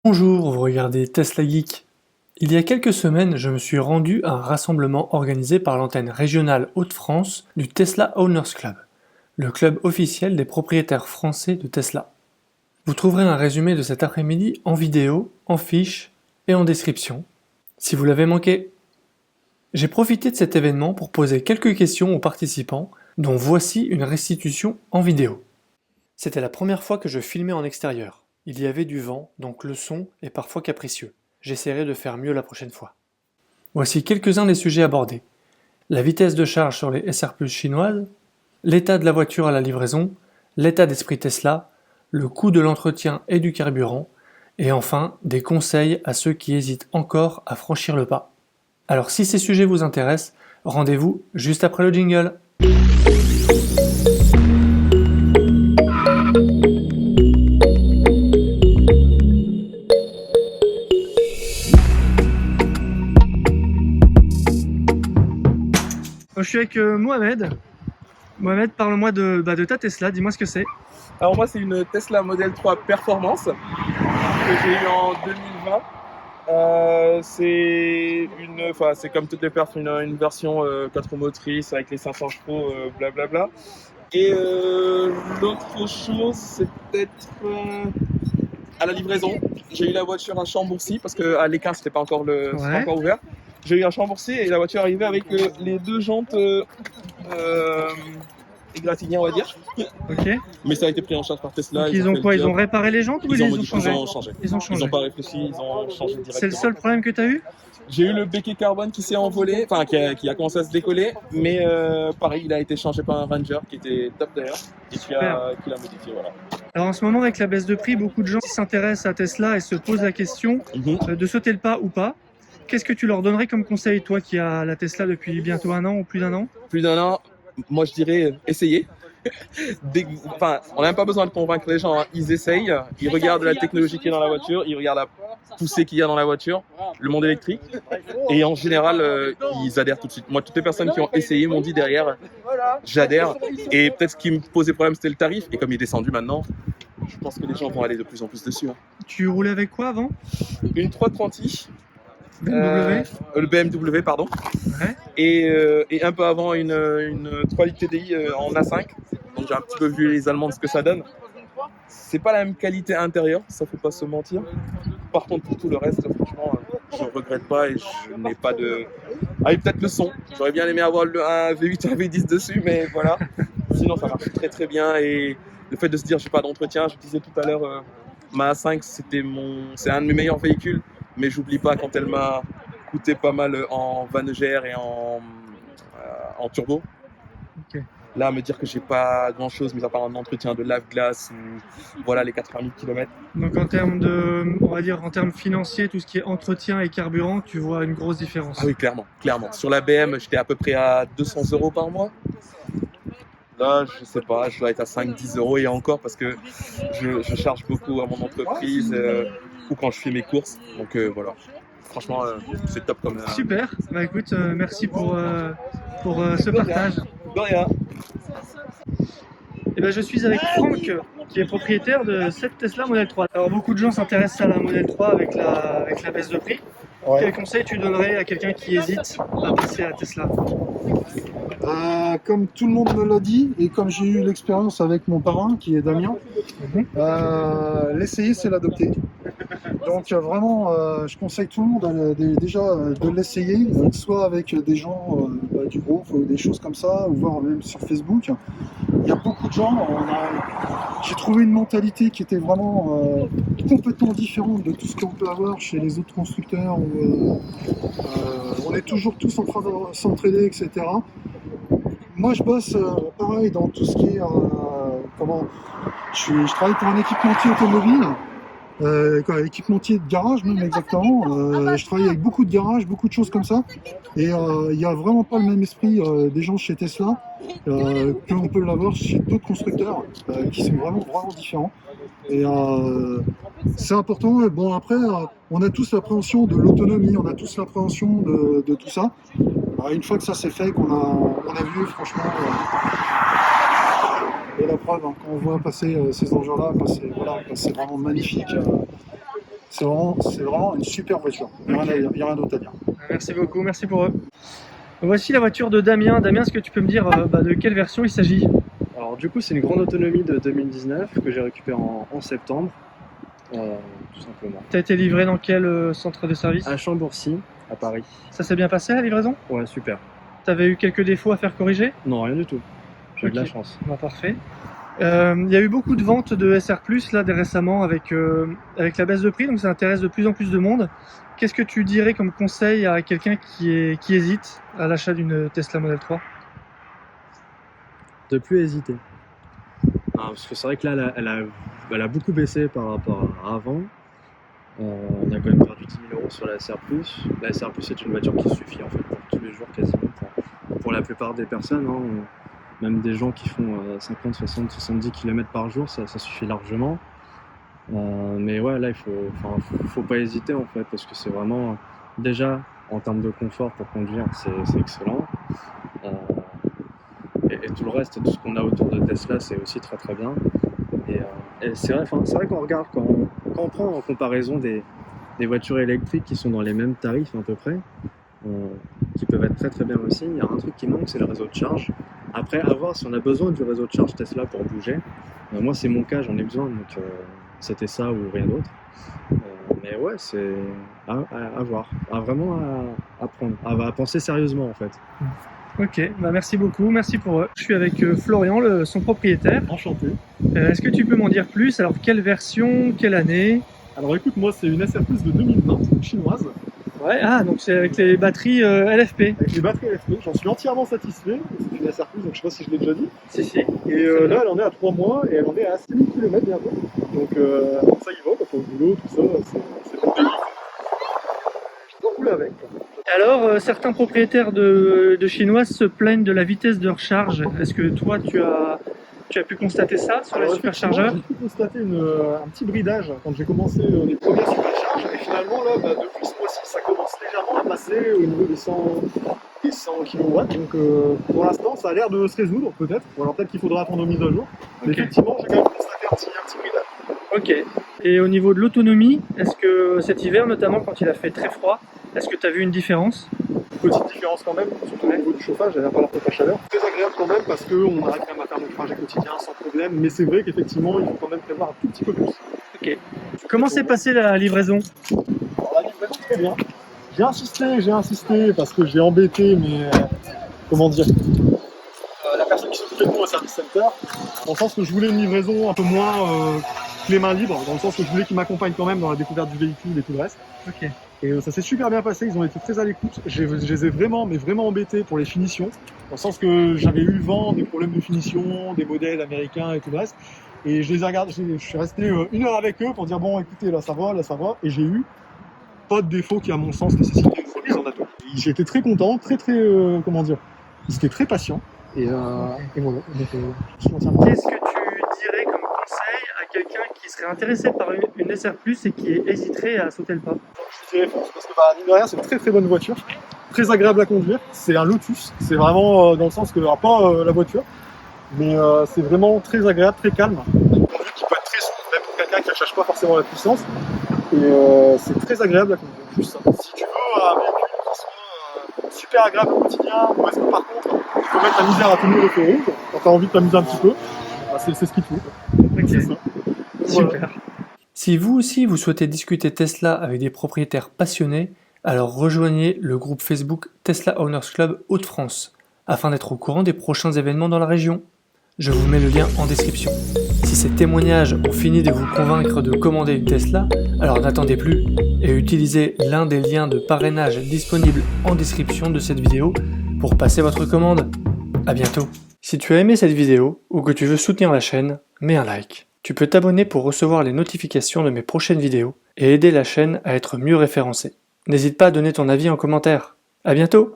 Bonjour, vous regardez Tesla Geek. Il y a quelques semaines, je me suis rendu à un rassemblement organisé par l'antenne régionale Hauts-de-France du Tesla Owners Club, le club officiel des propriétaires français de Tesla. Vous trouverez un résumé de cet après-midi en vidéo, en fiche et en description, si vous l'avez manqué. J'ai profité de cet événement pour poser quelques questions aux participants, dont voici une restitution en vidéo. C'était la première fois que je filmais en extérieur. Il y avait du vent, donc le son est parfois capricieux. J'essaierai de faire mieux la prochaine fois. Voici quelques-uns des sujets abordés. La vitesse de charge sur les SR+ chinoises, l'état de la voiture à la livraison, l'état d'esprit Tesla, le coût de l'entretien et du carburant, et enfin des conseils à ceux qui hésitent encore à franchir le pas. Alors si ces sujets vous intéressent, rendez-vous juste après le jingle. Je suis avec Mohamed. Mohamed, parle-moi de ta Tesla, dis-moi ce que c'est. Alors moi c'est une Tesla Model 3 Performance que j'ai eu en 2020. C'est comme toutes les perfs, une version 4 roues motrices avec les 500 chevaux, blablabla. Et l'autre chose c'est peut-être à la livraison. J'ai eu la voiture à Chambourcy parce qu'à l'écart c'était pas encore ouvert. J'ai eu un Chambourcy et la voiture arrivait avec les deux jantes égratignées, on va dire. Ok. Mais ça a été pris en charge par Tesla. Donc ils ont quoi? Ils ont réparé les jantes ou ils les ont changées? Ils ont changé. Ils n'ont pas réfléchi, ils ont changé directement. C'est le seul problème que tu as eu? J'ai eu le béquet carbone qui s'est envolé, enfin qui a commencé à se décoller, mais pareil, il a été changé par un Ranger qui était top d'ailleurs et qui l'a modifié. Voilà. Alors en ce moment, avec la baisse de prix, beaucoup de gens s'intéressent à Tesla et se posent la question de sauter le pas ou pas. Qu'est-ce que tu leur donnerais comme conseil, toi qui as la Tesla depuis bientôt un an ou plus d'un an? Plus d'un an, moi je dirais essayer. On n'a même pas besoin de convaincre les gens, hein. Ils essayent, ils regardent la technologie qui est dans la voiture, ils regardent la poussée qu'il y a dans la voiture, le monde électrique, et en général, ils adhèrent tout de suite. Moi, toutes les personnes qui ont essayé m'ont dit derrière, j'adhère, et peut-être ce qui me posait problème, c'était le tarif, et comme il est descendu maintenant, je pense que les gens vont aller de plus en plus dessus. Hein. Tu roulais avec quoi avant? Une 330i. BMW le BMW, pardon. Ouais. Et un peu avant une 3 litres TDI en A5. Donc j'ai un petit peu vu les Allemandes ce que ça donne. C'est pas la même qualité intérieure, ça faut pas se mentir. Par contre pour tout le reste, franchement, je regrette pas et je n'ai pas de... Ah, et peut-être le son. J'aurais bien aimé avoir un V8 ou un V10 dessus, mais voilà. Sinon ça marche très très bien et le fait de se dire j'ai pas d'entretien, je disais tout à l'heure, ma A5 c'est un de mes meilleurs véhicules. Mais j'oublie pas quand elle m'a coûté pas mal en van EGR et en turbo. Okay. Là, me dire que j'ai pas grand chose, mis à part un entretien de lave-glace ou voilà les 80 000 km. Donc en termes financiers, tout ce qui est entretien et carburant, tu vois une grosse différence? Ah oui, clairement. Sur la BM, j'étais à peu près à 200 € par mois. Là, je sais pas, je dois être à 5-10 € et encore parce que je charge beaucoup à mon entreprise ou quand je fais mes courses. Donc voilà. Franchement, c'est top comme... Super. Bah écoute, merci pour ce partage. De rien. Et ben, je suis avec Franck, qui est propriétaire de cette Tesla Model 3. Alors beaucoup de gens s'intéressent à la Model 3 avec la baisse de prix. Ouais. Quel conseil tu donnerais à quelqu'un qui hésite à passer à Tesla? Comme tout le monde me l'a dit, et comme j'ai eu l'expérience avec mon parrain, qui est Damien, l'essayer c'est l'adopter. Donc vraiment, je conseille tout le monde déjà de l'essayer, soit avec des gens du groupe, des choses comme ça, ou voir même sur Facebook. Il y a beaucoup de gens, j'ai trouvé une mentalité qui était vraiment complètement différente de tout ce qu'on peut avoir chez les autres constructeurs. On est toujours tous en train de s'entraider, etc. Moi, je bosse pareil dans tout ce qui est... je travaille pour un équipementier automobile, équipementier de garage même exactement. Je travaille avec beaucoup de garages, beaucoup de choses comme ça. Et il n'y a vraiment pas le même esprit des gens chez Tesla que l'on peut l'avoir chez d'autres constructeurs qui sont vraiment différents. Et c'est important. Bon, après, on a tous l'appréhension de l'autonomie, on a tous l'appréhension de tout ça. Une fois que ça s'est fait, qu'on a vu, franchement, et la preuve, hein, quand on voit passer ces engins-là, c'est vraiment magnifique. C'est vraiment une super voiture. Il n'y a rien d'autre à dire. Merci beaucoup, merci pour eux. Voici la voiture de Damien. Damien, est-ce que tu peux me dire de quelle version il s'agit? Alors du coup c'est une grande autonomie de 2019 que j'ai récupérée en septembre, tout simplement. Tu as été livré dans quel centre de service? À Chambourcy, à Paris. Ça s'est bien passé la livraison? Ouais, super. Tu avais eu quelques défauts à faire corriger? Non, rien du tout. J'ai eu de la Ok. chance. Bah, parfait. Il y a eu beaucoup de ventes de SR+, là, récemment, avec la baisse de prix, donc ça intéresse de plus en plus de monde. Qu'est-ce que tu dirais comme conseil à quelqu'un qui hésite à l'achat d'une Tesla Model 3? De plus hésiter. Parce que c'est vrai que là, elle a beaucoup baissé par rapport à avant. On a quand même perdu 10 000 € sur la SR+. La SR+, c'est une voiture qui suffit en fait pour tous les jours quasiment, pour la plupart des personnes. Hein. Même des gens qui font 50, 60, 70 km par jour, ça suffit largement. Mais ouais, là, il faut pas hésiter en fait, parce que c'est vraiment, déjà, en termes de confort pour conduire, c'est excellent. Et tout le reste, tout ce qu'on a autour de Tesla, c'est aussi très très bien. Et c'est vrai qu'on regarde, quand on prend en comparaison des voitures électriques qui sont dans les mêmes tarifs à peu près, qui peuvent être très très bien aussi, il y a un truc qui manque, c'est le réseau de charge. Après, à voir si on a besoin du réseau de charge Tesla pour bouger. Moi, c'est mon cas, j'en ai besoin, donc c'était ça ou rien d'autre. Mais ouais, c'est à voir, vraiment à prendre, à penser sérieusement en fait. Ok, bah merci beaucoup, merci pour eux. Je suis avec Florian, son propriétaire. Enchanté. Est-ce que tu peux m'en dire plus? Alors, quelle version, quelle année? Alors écoute, moi c'est une SR+ de 2020, chinoise, Ouais, ah, donc c'est avec les batteries LFP. avec les batteries LFP. J'en suis entièrement satisfait. C'est une SR+, donc je sais pas si je l'ai déjà dit. Si, si. Et là, elle en est à 3 mois et elle en est à 6000 km bientôt. Donc ça y va, quand on au boulot, tout ça, c'est bon. Je dois rouler avec. Alors, certains propriétaires de chinoises se plaignent de la vitesse de recharge. Est-ce que toi, tu as pu constater ça sur les Alors, superchargeurs? J'ai pu constater un petit bridage quand j'ai commencé les premières supercharges. Et finalement, là, depuis ce mois-ci, ça commence légèrement à passer au niveau des 100 kW. Donc pour l'instant, ça a l'air de se résoudre peut-être. Ou alors peut-être qu'il faudra attendre une mise à jour. Mais Ok. effectivement, j'ai quand même constaté un petit bridage. Ok. Et au niveau de l'autonomie, est-ce que cet hiver, notamment quand il a fait très froid, est-ce que tu as vu une différence? Petite différence quand même, surtout au niveau du chauffage, elle n'a pas la pompe à chaleur. Très agréable quand même parce qu'on arrive quand même à faire nos trajets quotidiens sans problème. Mais c'est vrai qu'effectivement, il faut quand même prévoir un tout petit peu plus. Ok. Comment s'est passée la livraison? Alors la livraison, très bien. J'ai insisté parce que j'ai embêté, mais comment dire, la personne qui s'occupait de moi au service center, dans le sens que je voulais une livraison un peu moins les mains libres, dans le sens que je voulais qu'ils m'accompagnent quand même dans la découverte du véhicule et tout le reste. Ok. Et ça s'est super bien passé, ils ont été très à l'écoute. Je les ai vraiment, mais vraiment embêtés pour les finitions, dans le sens que j'avais eu vent des problèmes de finition, des modèles américains et tout le reste. Et je les ai regardés, je suis resté 1 heure avec eux pour dire bon écoutez là ça va, et j'ai eu pas de défaut qui à mon sens nécessitait une remise en atome. J'ai été très content, très comment dire, ils étaient très patients. Et voilà, donc je suis entièrement. Qu'est-ce que tu dirais comme conseil à quelqu'un qui serait intéressé par une SR+, et qui hésiterait à sauter le pas? Je dirais fonce parce que mine de rien c'est une très bonne voiture, très agréable à conduire. C'est un Lotus, c'est vraiment dans le sens que pas la voiture, mais c'est vraiment très agréable, très calme. Une conduite qui peut être très souple, même pour quelqu'un qui ne cherche pas forcément la puissance. Et c'est très agréable à conduire. Juste ça. Si tu veux un véhicule qui soit super agréable au quotidien, ou est-ce que par contre tu peux mettre ta misère à tenir le feu rouge quand tu as envie de t'amuser un petit peu, c'est ce qu'il te faut. Ok. C'est ça. Super. Si vous aussi vous souhaitez discuter Tesla avec des propriétaires passionnés, alors rejoignez le groupe Facebook Tesla Owners Club Hauts-de-France afin d'être au courant des prochains événements dans la région. Je vous mets le lien en description. Si ces témoignages ont fini de vous convaincre de commander une Tesla, alors n'attendez plus et utilisez l'un des liens de parrainage disponibles en description de cette vidéo pour passer votre commande. À bientôt. Si tu as aimé cette vidéo ou que tu veux soutenir la chaîne, mets un like. Tu peux t'abonner pour recevoir les notifications de mes prochaines vidéos et aider la chaîne à être mieux référencée. N'hésite pas à donner ton avis en commentaire. À bientôt!